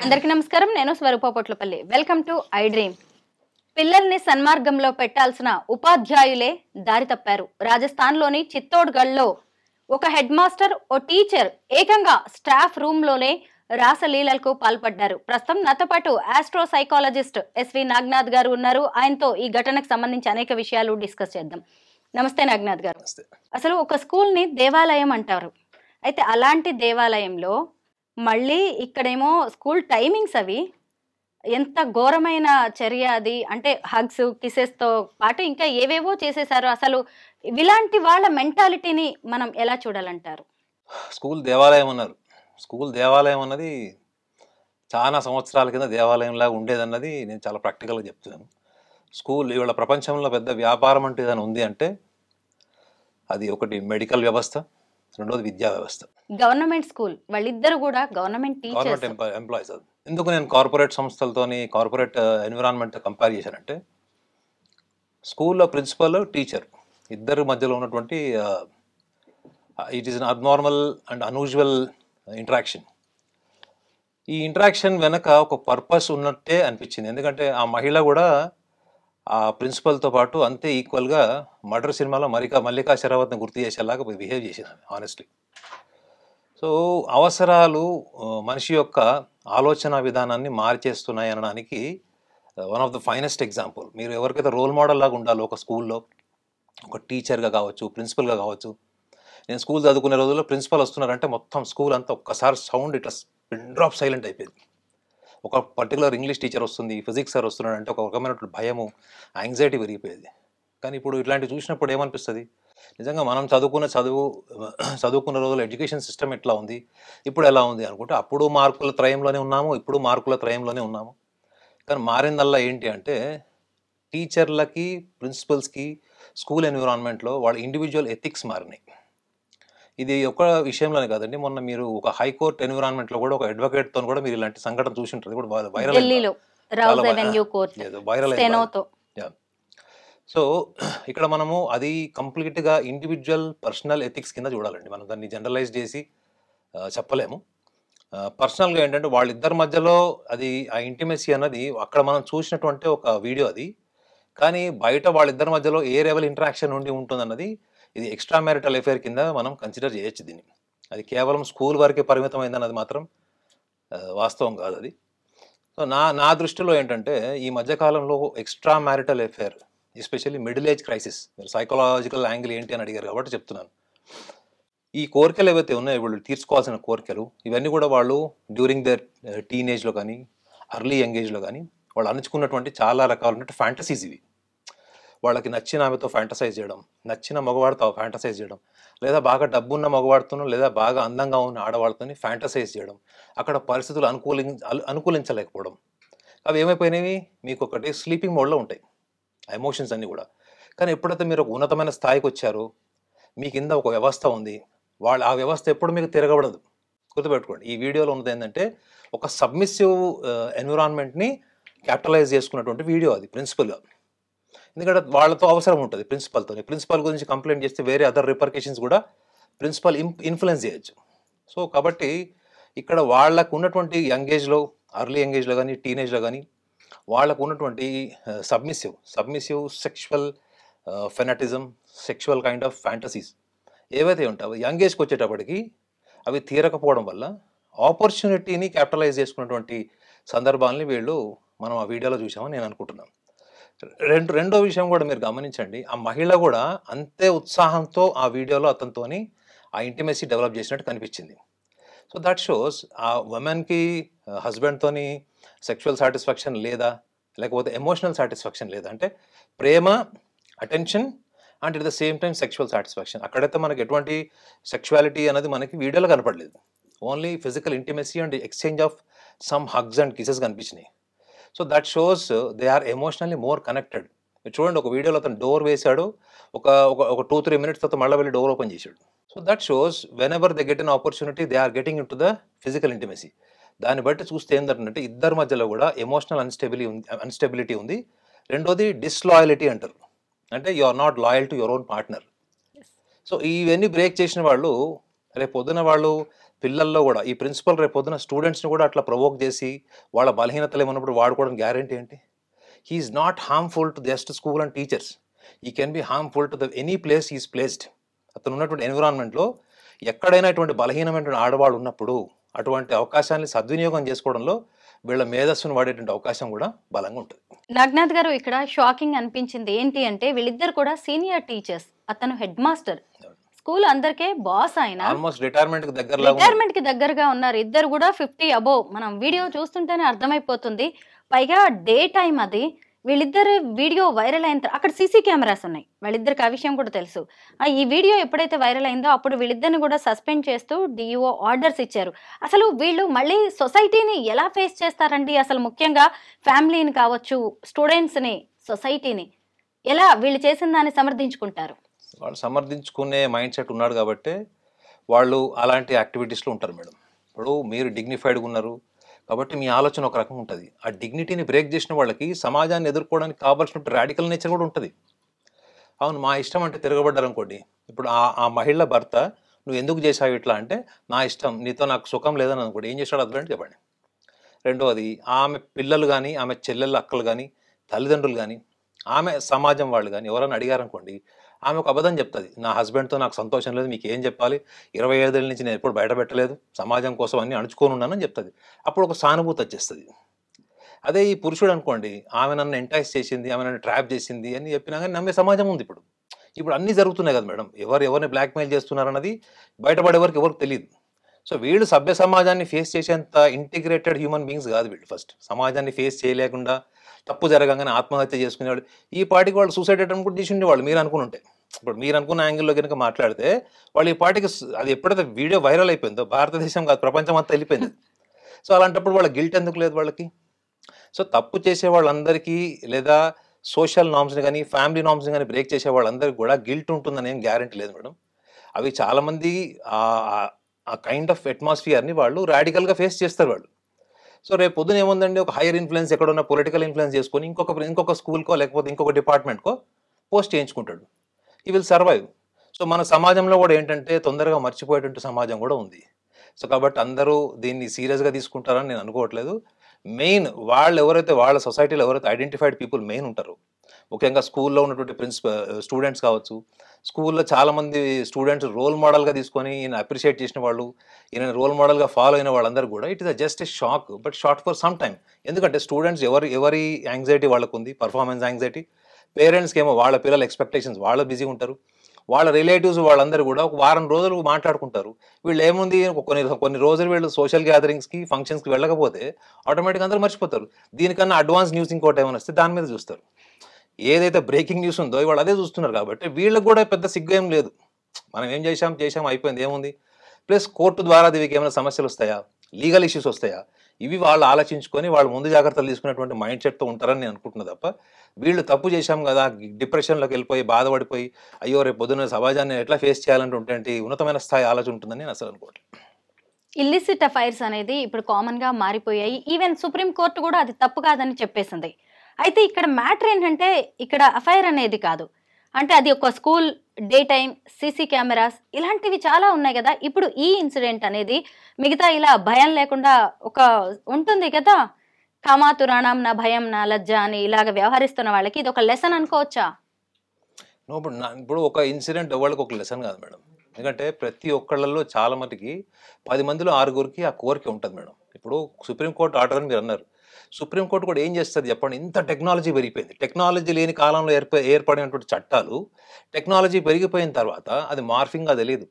అందరికీ నమస్కారం. నేను Swaroopa Potlapalli. Welcome to iDream. పిల్లల్ని సన్మార్గంలో పెట్టాల్సిన ఉపాధ్యాయులే దారి తప్పారు. రాజస్థాన్లోని చిత్తోడ్గఢ్లో ఒక హెడ్ మాస్టర్, ఓ టీచర్ ఏకంగా స్టాఫ్ రూమ్లోనే రాసలీలలకు పాల్పడ్డారు. ప్రస్తుతం నాతో పాటు ఆస్ట్రో సైకాలజిస్ట్ ఎస్వి నాగనాథ్ గారు ఉన్నారు. ఆయనతో ఈ ఘటనకు సంబంధించి అనేక విషయాలు డిస్కస్ చేద్దాం. నమస్తే నాగనాథ్ గారు. అసలు ఒక స్కూల్ని దేవాలయం అంటారు. అయితే అలాంటి దేవాలయంలో మళ్ళీ ఇక్కడేమో స్కూల్ టైమింగ్స్ అవి ఎంత ఘోరమైన చర్య అది. అంటే హగ్స్, కిసెస్తో పాటు ఇంకా ఏవేవో చేసేసారు. అసలు ఇలాంటి వాళ్ళ మెంటాలిటీని మనం ఎలా చూడాలంటారు? స్కూల్ దేవాలయం అన్నారు. స్కూల్ దేవాలయం అన్నది చాలా సంవత్సరాల కింద దేవాలయంలాగా ఉండేదన్నది నేను చాలా ప్రాక్టికల్గా చెప్తున్నాను. స్కూల్ ఇవాళ ప్రపంచంలో పెద్ద వ్యాపారం అంటే ఏదైనా ఉంది అంటే అది ఒకటి మెడికల్ వ్యవస్థ, రెండోది విద్యా వ్యవస్థ. గవర్నమెంట్ స్కూల్ వాళ్ళిద్దరు కూడా గవర్నమెంట్ ఎంప్లాయీస్. ఎందుకు నేను కార్పొరేట్ సంస్థలతోని కార్పొరేట్ ఎన్విరాన్మెంట్ కంపేర్ చేశానంటే, స్కూల్లో ప్రిన్సిపల్, టీచర్ ఇద్దరి మధ్యలో ఉన్నటువంటి it is an abnormal and unusual interaction. ఈ ఇంటరాక్షన్ వెనక ఒక పర్పస్ ఉన్నట్టే అనిపించింది. ఎందుకంటే ఆ మహిళ కూడా ఆ ప్రిన్సిపల్తో పాటు అంతే ఈక్వల్గా మర్డర్ సినిమాలో మల్లికా శరావత్ని గుర్తు చేసేలాగా బిహేవ్ చేసింది ఆనెస్ట్లీ. సో అవసరాలు మనిషి యొక్క ఆలోచన విధానాన్ని మార్చేస్తున్నాయి అనడానికి one of the finest example. మీరు ఎవరికైతే రోల్ మోడల్ లాగా ఉండాలో ఒక స్కూల్లో, ఒక టీచర్గా కావచ్చు, ప్రిన్సిపల్గా కావచ్చు. నేను స్కూల్ చదువుకునే రోజుల్లో ప్రిన్సిపల్ వస్తున్నారంటే మొత్తం స్కూల్ అంతా ఒక్కసారి సౌండ్ ఇట్లా పిన్ డ్రాప్ సైలెంట్ అయిపోయింది. ఒక పర్టికులర్ ఇంగ్లీష్ టీచర్ వస్తుంది, ఫిజిక్స్ సార్ వస్తున్నాడు అంటే ఒక రకమైనటువంటి భయము, యాంగ్జైటీ పెరిగిపోయేది. కానీ ఇప్పుడు ఇట్లాంటివి చూసినప్పుడు ఏమనిపిస్తుంది, నిజంగా మనం చదువుకున్న రోజుల్లో ఎడ్యుకేషన్ సిస్టమ్ ఎట్లా ఉంది, ఇప్పుడు ఎలా ఉంది అనుకుంటే అప్పుడు మార్కుల త్రయంలోనే ఉన్నాము, ఇప్పుడు మార్కుల త్రయంలోనే ఉన్నాము. కానీ మారిందల్లా ఏంటి అంటే టీచర్లకి, ప్రిన్సిపల్స్కి స్కూల్ ఎన్విరాన్మెంట్లో వాళ్ళ ఇండివిజువల్ ఎథిక్స్ మారినాయి. ఇది ఒక విషయంలోనే కాదండి, మొన్న మీరు ఒక హైకోర్ట్ ఎన్విరాన్మెంట్లో కూడా ఒక అడ్వకేట్తో కూడా మీరు ఇలాంటి సంఘటన చూసి ఉంటుంది, కూడా వైరల్ అయింది. సో ఇక్కడ మనము అది కంప్లీట్గా ఇండివిజువల్ పర్సనల్ ఎథిక్స్ కింద చూడాలండి. మనం దాన్ని జనరలైజ్ చేసి చెప్పలేము. పర్సనల్గా ఏంటంటే వాళ్ళిద్దరి మధ్యలో అది ఆ ఇంటిమెసీ అన్నది అక్కడ మనం చూసినటువంటి ఒక వీడియో అది. కానీ బయట వాళ్ళిద్దరి మధ్యలో ఏ లెవెల్ ఇంటరాక్షన్ ఉండి ఉంటుందన్నది ఇది ఎక్స్ట్రా మ్యారిటల్ అఫేర్ కింద మనం కన్సిడర్ చేయొచ్చు దీన్ని. అది కేవలం స్కూల్ వరకే పరిమితమైందన్నది మాత్రం వాస్తవం కాదు అది. సో నా దృష్టిలో ఏంటంటే ఈ మధ్యకాలంలో extra marital affair, especially middle age crisis, మీరు సైకలాజికల్ యాంగిల్ ఏంటి అని అడిగారు కాబట్టి చెప్తున్నాను. ఈ కోరికలు ఏవైతే ఉన్నాయో, వీళ్ళు తీర్చుకోవాల్సిన కోరికలు, ఇవన్నీ కూడా వాళ్ళు డ్యూరింగ్ దర్ టీనేజ్లో కానీ అర్లీ యంగ్ ఏజ్లో కానీ వాళ్ళు అణుచుకున్నటువంటి చాలా రకాలైన ఫ్యాంటసీస్ ఇవి. వాళ్ళకి నచ్చిన ఆమెతో ఫ్యాంటసైజ్ చేయడం, నచ్చిన మగవాడితో ఫ్యాంటసైజ్ చేయడం, లేదా బాగా డబ్బున్న మగవాడితోనో లేదా బాగా అందంగా ఉన్న ఆడవాళ్ళతోని ఫ్యాంటసైజ్ చేయడం, అక్కడ పరిస్థితులు అనుకూలించలేకపోవడం. అవి ఏమైపోయినవి, మీకు ఒకటి స్లీపింగ్ మోడ్లో ఉంటాయి ఆ ఎమోషన్స్ అన్నీ కూడా. కానీ ఎప్పుడైతే మీరు ఒక ఉన్నతమైన స్థాయికి వచ్చారో, మీ కింద ఒక వ్యవస్థ ఉంది, ఆ వ్యవస్థ ఎప్పుడు మీకు తిరగబడదు. గుర్తుపెట్టుకోండి. ఈ వీడియోలో ఉన్నది ఏంటంటే ఒక సబ్మిసివ్ ఎన్విరాన్మెంట్ని క్యాపిటలైజ్ చేసుకున్నటువంటి వీడియో అది ప్రిన్సిపల్గా. ఎందుకంటే వాళ్ళతో అవసరం ఉంటుంది ప్రిన్సిపల్తో. ప్రిన్సిపల్ గురించి కంప్లైంట్ చేస్తే వేరే అదర్ రిపర్కేషన్స్ కూడా ప్రిన్సిపల్ ఇన్ఫ్లుయెన్స్ చేయొచ్చు. సో కాబట్టి ఇక్కడ వాళ్ళకు ఉన్నటువంటి యంగ్ ఏజ్లో, అర్లీ యంగ్ ఏజ్లో కానీ టీనేజ్లో కానీ వాళ్ళకు ఉన్నటువంటి submissive sexual fanaticism, sexual kind of fantasies ఏవైతే ఉంటావో యంగ్ ఏజ్కి వచ్చేటప్పటికి అవి తీరకపోవడం వల్ల ఆపర్చునిటీని క్యాపిటలైజ్ చేసుకున్నటువంటి సందర్భాలని మనం ఆ వీడియోలో చూసామని నేను అనుకుంటున్నాను. రెండో విషయం కూడా మీరు గమనించండి, ఆ మహిళ కూడా అంతే ఉత్సాహంతో ఆ వీడియోలో అతనితోని ఆ ఇంటిమెసీ డెవలప్ చేసినట్టు కనిపించింది. సో దట్ షోస్ ఆ ఉమెన్కి హస్బెండ్తోని సెక్షువల్ సాటిస్ఫాక్షన్ లేదా, లేకపోతే ఎమోషనల్ సాటిస్ఫాక్షన్ లేదా, అంటే ప్రేమ, attention and at the same time sexual satisfaction. అక్కడైతే మనకి ఎటువంటి సెక్షువాలిటీ అనేది మనకి వీడియోలో కనపడలేదు. Only physical intimacy and exchange of some hugs and kisses కనిపించినాయి. So that shows they are emotionally more connected. మీరు చూడండి, ఒక వీడియోలో అతను డోర్ వేశాడు, ఒక 2-3 minutes తర్వాత మళ్ళీ వెళ్ళి డోర్ ఓపెన్ చేశాడు. So that shows whenever they get an opportunity they are getting into the physical intimacy. దాన్ని బట్టి చూస్తే ఏంటంటే ఇద్దరి మధ్యలో కూడా ఎమోషనల్ అన్స్టెబిలిటీ ఉంది. రెండోది డిస్లాయలిటీ అంటారు, అంటే you are not loyal to your own partner. So ఇవన్నీ బ్రేక్ చేసిన వాళ్ళు రేపు పొద్దున వాళ్ళు పిల్లల్లో కూడా ఈ ప్రిన్సిపల్ రేపు పొద్దున స్టూడెంట్స్ని కూడా అట్లా ప్రొవోక్ చేసి వాళ్ళ బలహీనతలు ఏమన్నప్పుడు వాడుకోవడం గ్యారెంటీ ఏంటి? He's not harmful to just school and teachers. He can be harmful to the any place is placed. అతను ఉన్నటువంటి ఎన్విరాన్మెంట్లో ఎక్కడైనా ఇటువంటి బలహీనమైనటువంటి ఆడవాళ్ళు ఉన్నప్పుడు అటువంటి అవకాశాన్ని సద్వినియోగం చేసుకోవడంలో వీళ్ళ మేధస్సును వాడేటువంటి అవకాశం కూడా బలంగా ఉంటుంది. నాగనాథ్ గారు, ఇక్కడ షాకింగ్ అనిపించింది ఏంటి అంటే వీళ్ళిద్దరు కూడా సీనియర్ టీచర్స్. అతను హెడ్ మాస్టర్, స్కూల్ అందరికే బాస్. ఆయన ఆల్మోస్ట్ రిటైర్మెంట్ కి దగ్గరగా ఉన్నారు. ఇద్దరు కూడా 50 అబోవ్. మనం వీడియో చూస్తుంటేనే అర్థమైపోతుంది. పైగా డే టైం అది. వీళ్ళిద్దరు వీడియో వైరల్ అయిన అక్కడ సీసీ కెమెరాస్ ఉన్నాయి. వాళ్ళిద్దరికి ఆ విషయం కూడా తెలుసు. ఈ వీడియో ఎప్పుడైతే వైరల్ అయిందో అప్పుడు వీళ్ళిద్దరిని కూడా సస్పెండ్ చేస్తూ డిఈఓ ఆర్డర్స్ ఇచ్చారు. అసలు వీళ్ళు మళ్ళీ సొసైటీని ఎలా ఫేస్ చేస్తారండి? అసలు ముఖ్యంగా ఫ్యామిలీని కావచ్చు, స్టూడెంట్స్ని, సొసైటీని ఎలా వీళ్ళు చేసిన దాన్ని సమర్థించుకుంటారు? వాళ్ళు సమర్థించుకునే మైండ్ సెట్ ఉన్నాడు కాబట్టి వాళ్ళు అలాంటి యాక్టివిటీస్లో ఉంటారు మేడం. ఇప్పుడు మీరు డిగ్నిఫైడ్గా ఉన్నారు కాబట్టి మీ ఆలోచన ఒక రకంగా ఉంటుంది. ఆ డిగ్నిటీని బ్రేక్ చేసిన వాళ్ళకి సమాజాన్ని ఎదుర్కోవడానికి కావాల్సిన రాడికల్ నేచర్ కూడా ఉంటుంది. అవును, మా ఇష్టం అంటే తిరగబడ్డారు అనుకోండి. ఇప్పుడు ఆ మహిళ భర్త నువ్వు ఎందుకు చేసావు ఇట్లా అంటే, నా ఇష్టం, నీతో నాకు సుఖం లేదని అనుకోండి. ఏం చేశాడు హస్బెండ్ చెప్పండి. రెండవది, ఆమె పిల్లలు కానీ, ఆమె చెల్లెళ్ళు అక్కలు కానీ, తల్లిదండ్రులు కానీ, ఆమె సమాజం వాళ్ళు కానీ ఎవరైనా అడిగారనుకోండి, ఆమె ఒక అబద్ధం చెప్తుంది. నా హస్బెండ్తో నాకు సంతోషం లేదు, మీకు ఏం చెప్పాలి, 25 ఏళ్ళ నుంచి నేను ఎప్పుడు బయట పెట్టలేదు, సమాజం కోసం అన్నీ అణుచుకొని ఉన్నానని చెప్తుంది. అప్పుడు ఒక సానుభూతి వచ్చేస్తుంది. అదే ఈ పురుషుడు అనుకోండి, ఆమె నన్ను ఎంటైస్ చేసింది, ఆమె నన్ను ట్రాప్ చేసింది అని చెప్పినా కానీ నమ్మే సమాజం ఉంది. ఇప్పుడు అన్నీ జరుగుతున్నాయి కదా మేడం. ఎవరిని బ్లాక్మెయిల్ చేస్తున్నారన్నది బయటపడేవరకు ఎవరికి తెలియదు. సో వీళ్ళు సభ్య సమాజాన్ని ఫేస్ చేసేంత ఇంటిగ్రేటెడ్ హ్యూమన్ బీయింగ్స్ కాదు వీళ్ళు. ఫస్ట్ సమాజాన్ని ఫేస్ చేయలేకుండా తప్పు జరగగానే ఆత్మహత్య చేసుకునేవాళ్ళు, ఈ పాటికి వాళ్ళు సూసైడ్ అటెంప్ట్ కూడా చేసి ఉండేవాళ్ళు. మీరు అనుకుని ఇప్పుడు మీరు అనుకున్న యాంగిల్లో కనుక మాట్లాడితే వాళ్ళు ఈ పాటికి అది ఎప్పుడైతే వీడియో వైరల్ అయిపోయిందో భారతదేశం కాదు ప్రపంచం అంతా వెళ్ళిపోయింది. సో అలాంటప్పుడు వాళ్ళ గిల్ట్ ఎందుకు లేదు వాళ్ళకి? సో తప్పు చేసే వాళ్ళందరికీ లేదా సోషల్ నామ్స్ని కానీ ఫ్యామిలీ నామ్స్ని కానీ బ్రేక్ చేసే వాళ్ళందరికీ కూడా గిల్ట్ ఉంటుందని ఏం గ్యారెంటీ లేదు మేడం. అవి చాలామంది ఆ కైండ్ ఆఫ్ అట్మాస్ఫియర్ని వాళ్ళు రాడికల్గా ఫేస్ చేస్తారు వాళ్ళు. సో రేపు పొద్దున ఏముందండి, ఒక హైయర్ ఇన్ఫ్లుయెన్స్ ఎక్కడున్న పొలిటికల్ ఇన్ఫ్లుయెన్స్ చేసుకొని ఇంకొక స్కూల్కో లేకపోతే ఇంకొక డిపార్ట్మెంట్కో పోస్ట్ చేయించుకుంటాడు. ఈ విల్ సర్వైవ్. సో మన సమాజంలో కూడా ఏంటంటే తొందరగా మర్చిపోయేటువంటి సమాజం కూడా ఉంది. సో కాబట్టి అందరూ దీన్ని సీరియస్గా తీసుకుంటారని నేను అనుకోవట్లేదు. మెయిన్ వాళ్ళు ఎవరైతే వాళ్ళ సొసైటీలో ఎవరైతే ఐడెంటిఫైడ్ పీపుల్ మెయిన్ ఉంటారో, ముఖ్యంగా స్కూల్లో ఉన్నటువంటి స్టూడెంట్స్ కావచ్చు, స్కూల్లో చాలామంది స్టూడెంట్స్ రోల్ మోడల్గా తీసుకొని ఈయన అప్రిషియేట్ చేసిన వాళ్ళు, ఈయన రోల్ మోడల్గా ఫాలో అయిన వాళ్ళందరూ కూడా it is just a shock, but short for some time. ఎందుకంటే స్టూడెంట్స్ ఎవరి యాంగ్జైటీ వాళ్ళకు ఉంది, పర్ఫార్మెన్స్ యాంగ్జైటీ. పేరెంట్స్కి ఏమో వాళ్ళ పిల్లల ఎక్స్పెక్టేషన్స్ వాళ్ళు బిజీగా ఉంటారు. వాళ్ళ రిలేటివ్స్ వాళ్ళందరూ కూడా ఒక వారం రోజులు మాట్లాడుకుంటారు. వీళ్ళు ఏముంది, కొన్ని రోజులు వీళ్ళు సోషల్ గ్యాదరింగ్స్కి ఫంక్షన్స్కి వెళ్ళకపోతే ఆటోమేటిక్గా అందరూ మర్చిపోతారు. దీనికన్నా అడ్వాన్స్ న్యూస్ ఇంకోటి ఏమైనా వస్తే దాని మీద చూస్తారు. ఏదైతే బ్రేకింగ్ న్యూస్ ఉందో వాళ్ళు అదే చూస్తున్నారు. కాబట్టి వీళ్ళకి కూడా పెద్ద సిగ్గు ఏం లేదు. మనం ఏం చేసాం అయిపోయింది, ఏముంది. ప్లస్ కోర్టు ద్వారా దీనికి ఏమైనా సమస్యలు వస్తాయా, లీగల్ ఇష్యూస్ వస్తాయా, ఇవి వాళ్ళు ఆలోచించుకొని వాళ్ళు ముందు జాగ్రత్తలు తీసుకునేటువంటి మైండ్ సెట్తో ఉంటారని నేను అనుకుంటున్నా. తప్ప వీళ్ళు తప్పు చేశాం కదా డిప్రెషన్లోకి వెళ్ళిపోయి బాధపడిపోయి అయ్యో రేపు పొద్దున్న సమాజాన్ని ఎట్లా ఫేస్ చేయాలంటే ఉన్నతమైన స్థాయి ఆలోచన ఉంటుందని నేను అసలు అనుకోవట్లేదు. ఇల్లిసిట్ అఫైర్స్ అనేది ఇప్పుడు కామన్గా మారిపోయాయి. ఈవెన్ సుప్రీం కోర్టు కూడా అది తప్పు కాదని చెప్పేసింది. అయితే ఇక్కడ మ్యాటర్ ఏంటంటే ఇక్కడ అఫైర్ అనేది కాదు, అంటే అది ఒక school, day time, CC cameras ఇలాంటివి చాలా ఉన్నాయి కదా. ఇప్పుడు ఈ ఇన్సిడెంట్ అనేది మిగతా ఇలా భయం లేకుండా ఒక ఉంటుంది కదా, కామాతురాణం నా భయం నా లజ్జ అని ఇలాగ వ్యవహరిస్తున్న వాళ్ళకి ఇది ఒక లెసన్ అనుకోవచ్చా? ఇప్పుడు ఒక ఇన్సిడెంట్ ఎవరికి ఒక లెసన్ కాదు మేడం. ఎందుకంటే ప్రతి ఒక్కళ్ళల్లో చాలా మటుకి 10 మందిలో 6గురికి ఆ కోరిక ఉంటుంది మేడం. ఇప్పుడు సుప్రీంకోర్టు ఆర్డర్ అని మీరు అన్నారు. సుప్రీంకోర్టు కూడా ఏం చేస్తుంది చెప్పండి? ఇంత టెక్నాలజీ పెరిగిపోయింది. టెక్నాలజీ లేని కాలంలో ఏర్పడినటువంటి చట్టాలు టెక్నాలజీ పెరిగిపోయిన తర్వాత అది మార్ఫింగ్గా తెలియదు,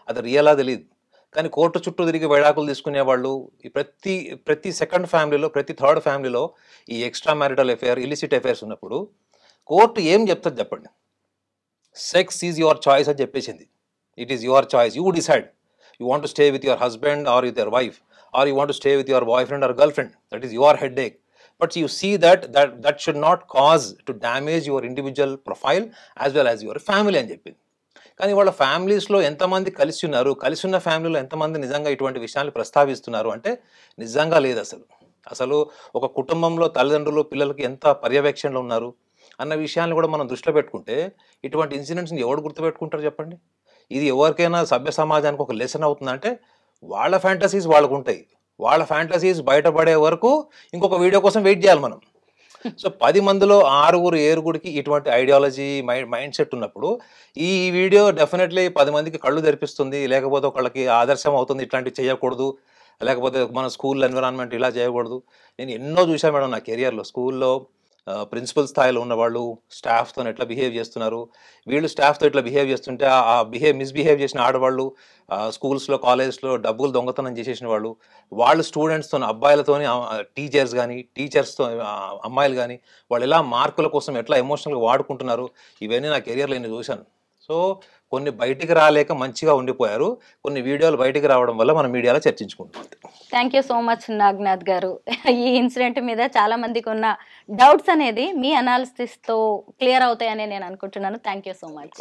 అది రియలా తెలియదు. కానీ కోర్టు చుట్టూ తిరిగి విడాకులు తీసుకునే వాళ్ళు ప్రతి సెకండ్ ఫ్యామిలీలో, ప్రతి థర్డ్ ఫ్యామిలీలో ఈ extra marital affair, illicit affairs ఉన్నప్పుడు కోర్టు ఏం చెప్తుంది చెప్పండి? సెక్స్ ఈజ్ యువర్ చాయిస్ అని చెప్పేసింది. It is your choice, you decide. You want to stay with your husband or with your wife, or you want to stay with your boyfriend or girlfriend. That is your headache. But you see that should not cause to damage your individual profile as well as your family అని చెప్పింది. కానీ వాళ్ళ ఫ్యామిలీస్లో ఎంతమంది కలిసి ఉన్నారు, కలిసి ఉన్న ఫ్యామిలీలో ఎంతమంది నిజంగా ఇటువంటి విషయాలు ప్రస్తావిస్తున్నారు అంటే నిజంగా లేదు. అసలు ఒక కుటుంబంలో తల్లిదండ్రులు పిల్లలకి ఎంత పర్యవేక్షణలో ఉన్నారు అన్న విషయాన్ని కూడా మనం దృష్టిలో పెట్టుకుంటే ఇటువంటి ఇన్సిడెంట్స్ని ఎవరు గుర్తుపెట్టుకుంటారు చెప్పండి? ఇది ఎవరికైనా సభ్య సమాజానికి ఒక లెసన్ అవుతుందంటే వాళ్ళ ఫ్యాంటసీస్ వాళ్ళకు ఉంటాయి. వాళ్ళ ఫ్యాంటసీస్ బయటపడే వరకు ఇంకొక వీడియో కోసం వెయిట్ చేయాలి మనం. సో 10 మందిలో 6 ఇటువంటి ఐడియాలజీ మైండ్ సెట్ ఉన్నప్పుడు ఈ వీడియో డెఫినెట్లీ 10 మందికి కళ్ళు తెరిపిస్తుంది, లేకపోతే ఒకళ్ళకి ఆదర్శం అవుతుంది, ఇట్లాంటివి చేయకూడదు, లేకపోతే మన స్కూల్ ఎన్విరాన్మెంట్ ఇలా చేయకూడదు. నేను ఎన్నో చూసాను మేడం నా కెరియర్లో. స్కూల్లో ప్రిన్సిపల్ స్థాయిలో ఉన్నవాళ్ళు స్టాఫ్తో ఎట్లా బిహేవ్ చేస్తున్నారు, వీళ్ళు స్టాఫ్తో ఇట్లా బిహేవ్ చేస్తుంటే ఆ మిస్బిహేవ్ చేసిన ఆడవాళ్ళు, స్కూల్స్లో కాలేజ్లో డబ్బులు దొంగతనం చేసేసిన వాళ్ళు, వాళ్ళు స్టూడెంట్స్తో అబ్బాయిలతోని, టీచర్స్తో అమ్మాయిలు కానీ, వాళ్ళు ఎలా మార్కుల కోసం ఎట్లా ఎమోషనల్గా వాడుకుంటున్నారు, ఇవన్నీ నా కెరియర్లో నేను చూశాను. సో కొన్ని బయటికి రాలేక మంచిగా ఉండిపోయారు, కొన్ని వీడియోలు బయటికి రావడం వల్ల మనం మీడియాలో చర్చించుకుంటాం. Thank you so much Naganath గారు. ఈ ఇన్సిడెంట్ మీద చాలా మందికి ఉన్న డౌట్స్ అనేది మీ అనాలిసిస్తో క్లియర్ అవుతాయని నేను అనుకుంటున్నాను. Thank you so much.